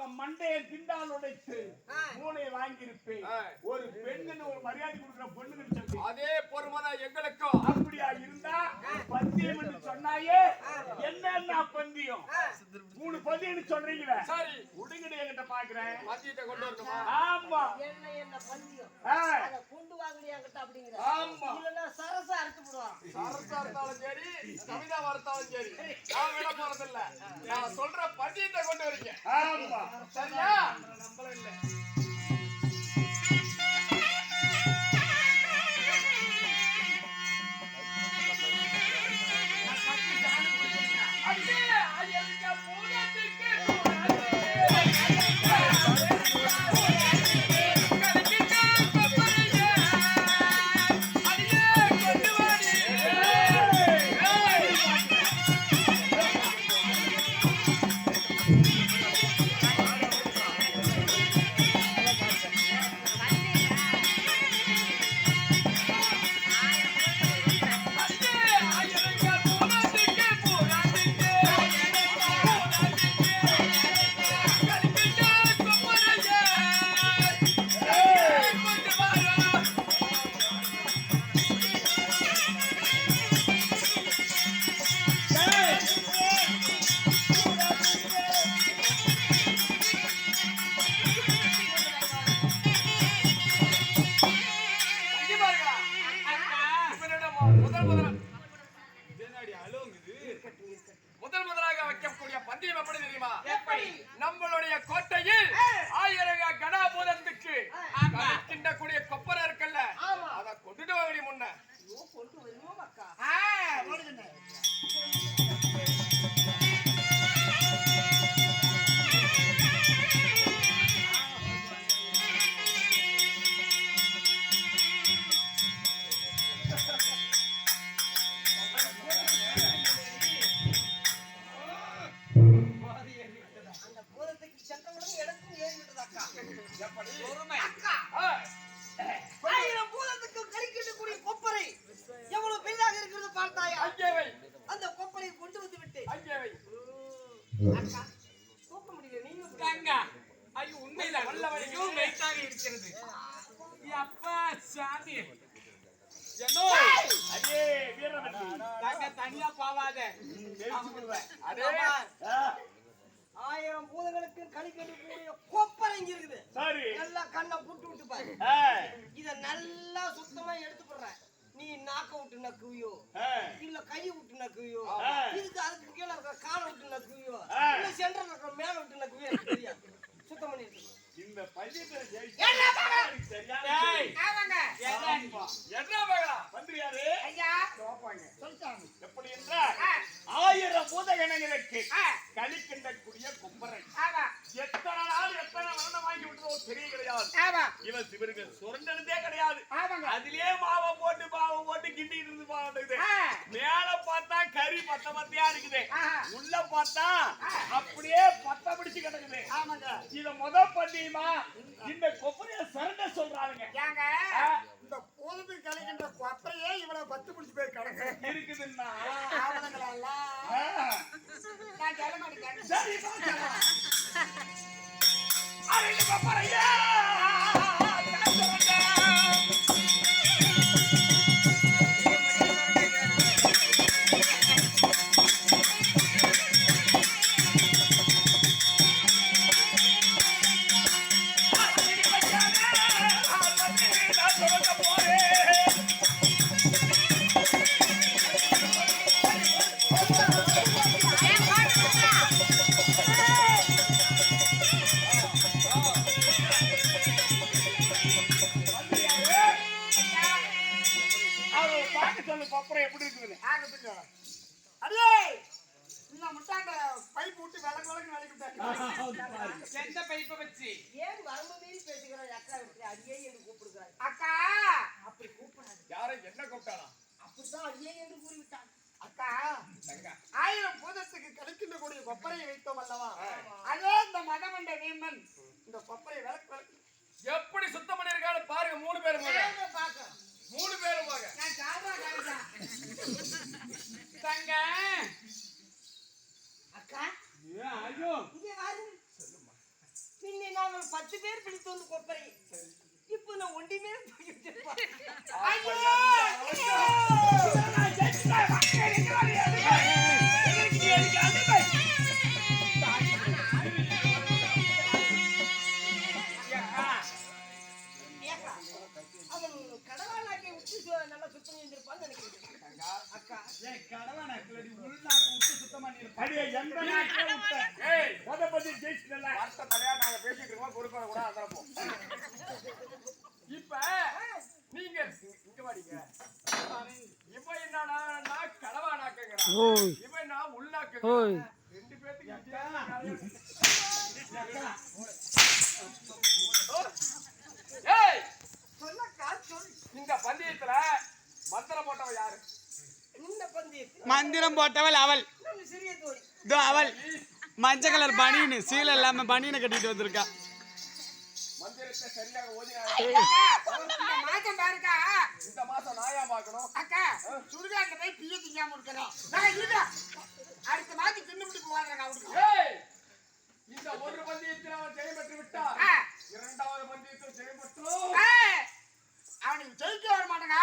அவன் மண்டையை திண்டால் உடைத்து மூளையை வாங்கியிருப்பேன். ஒரு பெண்ணுன்னு ஒரு மரியாதை கொடுக்குற பொண்ணுன்னு சொல்லி அதே பொறுமைதான் எங்களுக்கும். அப்படியா இருந்தா பந்தியம் என்று சொன்னாயே என்னன்னா பந்தியம் 3 பந்தியம் சொல்றீங்களே சரி உடுங்கடி என்கிட்ட பாக்குறேன். பந்தியத்தை கொண்டு வரணுமா? ஆமா என்ன பந்தியம் அத கொண்டு வாங்கடி என்கிட்ட அப்படிங்கற. ஆமா இல்லனா சரசா அறுத்து போடுவான். சரசா அறுத்தாலும் சரி கவிதா வர்த்தாலும் சரி நான் விட போறது இல்ல. நான் சொல்ற பந்தியத்தை கொண்டு வரீங்க. ஆமா சரியா? நம்பல இல்ல. முதலாக வைக்கக்கூடிய பந்தயம் எப்படி தெரியுமா? நம்மளுடைய கோட்டையில் 1000 கணாபூதத்துக்கு கிண்டக்கூடிய கொப்பரை இருக்குல்ல அதை கொண்டுட்டு வாங்கடி முன்ன. கொண்டு வருவோம் அக்கா. தனியா பாவாத 1000 பூதங்களுக்கு களி கட்டக்கூடிய கொப்பரை இங்க இருக்குது. நல்லா கண்ணை புட்டு விட்டு பாரு. இத நல்லா சுத்தமா எடுத்து போடுறேன். நீ நாக்க விட்டு நக்குவியோ இல்ல கையை விட்டு நக்குவியோ இதுக்கு அதுக்கு கீழே இருக்கிற காலை விட்டு நக்குவியோ இல்ல சென்டர்ல இருக்கிற மேல விட்டு நக்குவியோ எனக்கு தெரியாது. சுத்தம் பண்ணி எடுத்து இந்த பையத்தை பந்திரியாரு எப்படி என்றால் 1000 பூதகணங்களுக்கு களி கிண்டக்கூடிய கொப்பரை எத்தனை நாள் எத்தனை வருடம் வாங்கி விட்டுறோம் தெரிய கிடையாது. இவன் சிவருக்கு சுரண்டதே கிடையாது. அதிலே மாவை போட்டு கிண்டி இருந்து பாடுது. மேல பார்த்தா கறி பத்தையா இருக்குது, உள்ள பார்த்தா அப்படியே பத்த பிடிச்சு கிடக்குது. இத பந்தியமா இந்த கொப்பரைய சரண்ட சொல்றாங்க. இந்த பூதத்துக்கு கலைக்கின்ற கொப்பரையே இவ்வளவு பத்து பிடிச்சு போய் கிடக்கு இருக்குதுன்னா எப்படி இருக்குது? பைப் விட்டு விளக்கு விளக்கு எந்த பைப்பை வச்சு ஏன் வரம்பு மீறி பேசுகிறாய் அக்கா? அடியே என்று கூப்பிடுகிறாய் அக்கா. அப்படி கூப்பிடாது. யாரும் என்ன கூப்பிட்டானா? அப்படித்தான் அடியே என்று கூறிவிட்டான். அக்கா 1000 பூதத்துக்கு கழிக்கின்ற கூடிய கொப்பரையை வைத்தோம் அல்லவா? அதே இந்த மதமண்ட வீமன் இந்த கொப்பரையை விளக்கு எப்படி சுத்தம் பண்ணிருக்காரு பாருங்க. 3 பேரும் 3 பேரும் தங்க அக்கா. ஐயோ இங்க வாருங்க. அவள் 10 பேர் பிடித்து வந்து கொப்பரை. இப்போ நான் ஒண்டி மேல தூக்கிட்டு இருப்பேன். அவன் கடவாளாக்கி விட்டு நல்லா சுத்தம் செஞ்சிருப்பான்னு நினைக்கிறேன். அக்கா கடவானாக்கி உள்நாக்கு விட்டு சுத்தமா அடியே எந்த நாட்டுல விட்ட ஏய் அத பத்தி ஜெயிச்சல வார்த்தை தலையா நாங்க பேசிட்டு இருக்கோம் பொறுப்பற கூட அதறப்போ இப்ப நீங்க இங்க வாடிங்க இப்போ என்னடா நான் கடவா நாக்குங்கறா இப்போ நான் உள் நாக்குங்க ரெண்டு பேத்துக்கு ஏய் சொல்லக்கா சொல். இந்த பந்தயத்துல மந்திரம் போட்டவ யாரு இந்த பந்தயத்தில் மந்திரம் போட்டவள் அவள். நம்ம சிறிய தோழி. இதோ அவள் மஞ்சள் கலர் பனியனு சீலை இல்லாம பனியனை கட்டிட்டு வந்திருக்கா. மந்திரத்தை சரியாக ஓதினாங்க. இந்த மாசம் பாருக்கா இந்த மாசம் நாயா பார்க்கணும். அக்கா சுடுகாட்டுல போய் பிய திங்காம இருக்கணும். நான் இருக்கா அடுத்த மாசம் தின்னுபிடி போவாங்க அவருக்கு. ஏய் இந்த ஒரு பந்தயத்தில் அவன் ஜெயம் பெற்று விட்டார். இரண்டாவது பந்தயத்தில் ஜெயம் பெற்றோம். அவனுக்கு ஜெயிக்க வர மாட்டாங்க.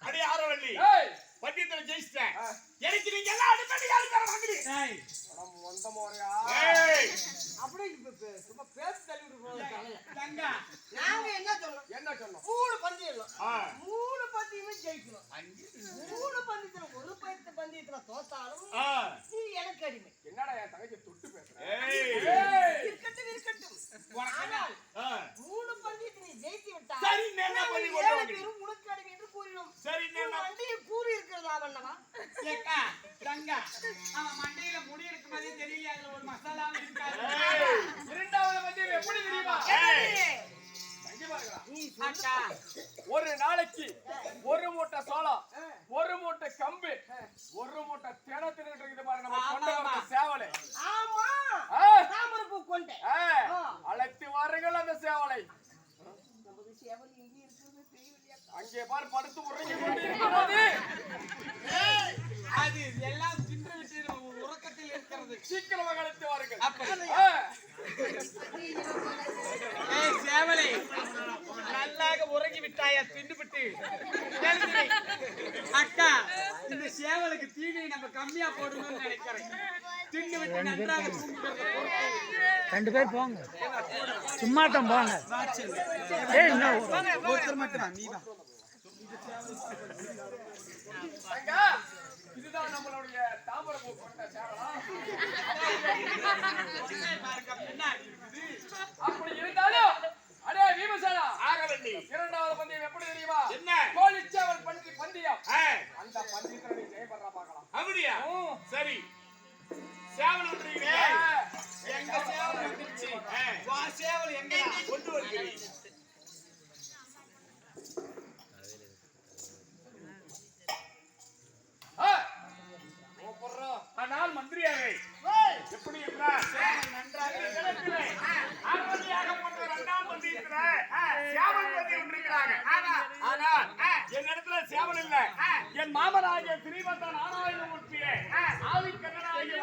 அடி ஆரவள்ளி ஏய் பந்தயத்துல ஜெயிச்சிட்டேன். எனக்கு நீங்க எல்லாம் அடுத்தடி யாரு தர வாங்குறீ? நம்ம வந்த மோரையா ஏய் அப்படியே இப்ப சும்மா பேசி தள்ளிட்டு போறாங்க. தங்கா நாங்க என்ன சொல்லணும்? என்ன சொன்னோம்? 3 பந்தயம். 3 பந்தயமே ஜெயிக்கணும். 3 பந்தயத்துல ஒரு பந்தயத்துல தோத்தாலும் நீ எனக்கு அடிமை. என்னடா என் தங்கச்சி தொட்டு பேசுற? இருக்கட்டும் இருக்கட்டும். ஆனால் 3 பந்தயத்தை நீ ஜெயித்து விட்டால் சரி என்ன பண்ணி கொண்டு ஏழு வந்து பேரும் உனக்கு அடிமை என்று கூறினோம். சரி என்ன மண்டையில் கூறி இருக்கிறதா வண்ணமா? ஏக்கா தங்கா அவன் மண்டையில முடி இருக்கு மாதிரி தெரியல. அதுல ஒரு மசாலாவும் இருக்காது. இரண்டாவது பந்தயம் எப்படி தெரியுமா? தங்கி பாருங்க. நீ அக்கா ஒரு நாளைக்கு ஒரு மூட்டை சோளம், ஒரு மூட்டை கம்பு, ஒரு மூட்டை தேனை தின்னுட்டு இருக்குது பாருங்க நம்ம கொண்ட சேவலை. ஆமா ஆ, தாமரைப்பூ கொண்டேன். அழைத்து வாருங்கள் அந்த சேவலை. நமது சேவல் எங்கே இருக்கிறது தெரியலையா? அங்கே பார் படுத்து உறங்கி கொண்டிருக்கிறது. அது எல்லாம் தின்று விட்டு உறக்கத்தில் இருக்கிறது. சீக்கிரமாக அழைத்து வாருங்கள். ஏய் சேவலை நல்லாக உறங்கி விட்டாயா திண்டு விட்டு? அக்கா இந்த சேவலுக்கு தீனி நம்ம கம்மியா போடணும்னு நினைக்கிறேன். திண்டு விட்டு நன்றாக தூங்குகிறது. 2 பேர் போங்க. சும்மா தான் போங்க. ஏய் இன்னும் ஒருத்தர் மட்டும் நீதான். அக்கா, இதுதான் நம்மளுடைய தாமரைப்பூ கொண்ட சேவலா? அப்படி இருந்தாலும் அடே பீமசேனா ஆகவேண்டி இரண்டாவது பந்தயம் எப்படி தெரியுமா? என்ன? கோழிச்சேவல் பந்தயம். அந்த பந்தயத்துல நீ ஜெயம் பெறா பார்க்கலாம். அப்படியா? சரி. சேவல் விட்டுறீங்க. எங்க சேவல் வந்துருச்சு. வா சேவல் எங்க கொண்டு வருகிறீங்க. ஆனால் மந்திரியாரே எப்படி என்றால் நன்றாக போன்ற இரண்டாம் பந்தயத்துல சேவல் பத்தி ஒன்றிருக்கிறாங்க. ஆனால் என்னிடத்துல சேவல் இல்ல. என் மாமனாகிய ஸ்ரீமந்த நாராயணமூர்த்தியே ஆதிக்கண்ணனாகிய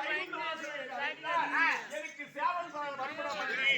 எனக்கு சேவல் வரப்பட மந்திரி.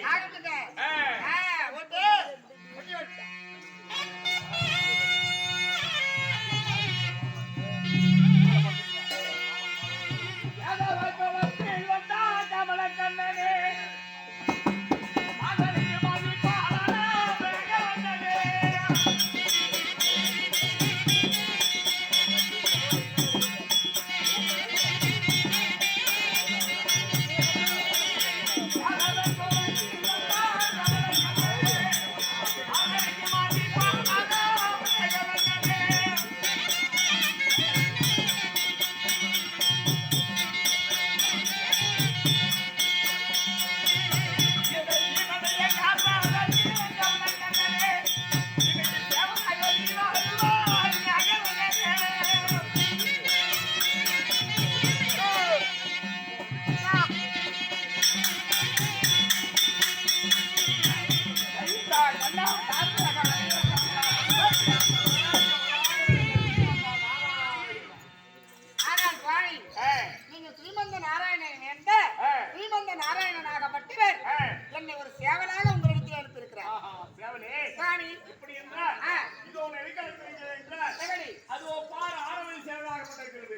நீங்க ஸ்ரீமந்த நாராயணன் என்ற ஸ்ரீமந்த நாராயணனாகப்பட்டவர் என்னை ஒரு சேவலாக உங்களிடத்தில் அதுவோ பார் ஆரவில் சேவையாகப்பட்டிருக்கிறது.